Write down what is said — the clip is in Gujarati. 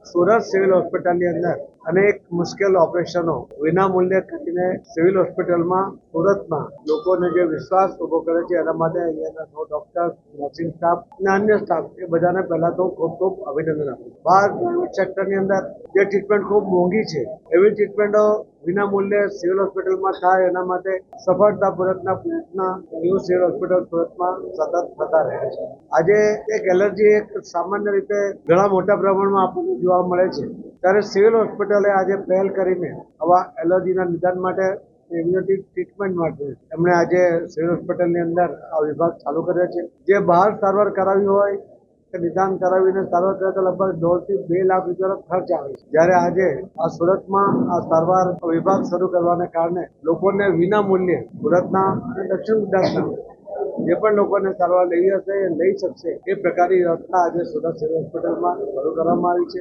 સુરત સિવિલ હોસ્પિટલની અંદર અનેક મુશ્કેલ ઓપરેશનો વિનામૂલ્યે કરીને સિવિલ હોસ્પિટલમાં સુરતમાં લોકોને જે વિશ્વાસ ઉભો કરે છે એના માટે અહીંયાના ડોક્ટર, નર્સિંગ સ્ટાફ અને અન્ય સ્ટાફ એ બધાને પહેલા તો ખૂબ ખૂબ અભિનંદન આપું. બહાર પ્રાઇવેટ સેક્ટરની અંદર જે ટ્રીટમેન્ટ ખૂબ મોંઘી છે એવી ટ્રીટમેન્ટો વિનામૂલ્યે સિવિલ હોસ્પિટલમાં થાય એના માટે સફળતાપૂર્વકના પ્રયત્ન ન્યૂ સિવિલ હોસ્પિટલ સુરતમાં સતત થતા રહે છે. આજે એક એલર્જી એક સામાન્ય રીતે ઘણા મોટા પ્રમાણમાં આપણને જોવા મળે છે, ત્યારે સિવિલ હોસ્પિટલે આજે પહેલ કરીને આવા એલર્જીના નિદાન માટે ઇમ્યુનિટી ટ્રીટમેન્ટ માટે એમણે આજે સિવિલ હોસ્પિટલની અંદર આ વિભાગ ચાલુ કર્યો છે. જે બહાર સારવાર કરાવી હોય કે નિદાન કરાવીને સારવાર કરે તો લગભગ 1.5 થી 2 લાખ રૂપિયાનો ખર્ચ આવે છે. જ્યારે આજે આ સુરતમાં આ સારવાર વિભાગ શરૂ કરવાને કારણે લોકોને વિનામૂલ્યે સુરતના અને દક્ષિણ ગુજરાતના જે પણ લોકોને સારવાર લેવી હશે એ લઈ શકશે એ પ્રકારની વ્યવસ્થા આજે સુરત સિવિલ હોસ્પિટલમાં શરૂ કરવામાં આવી છે.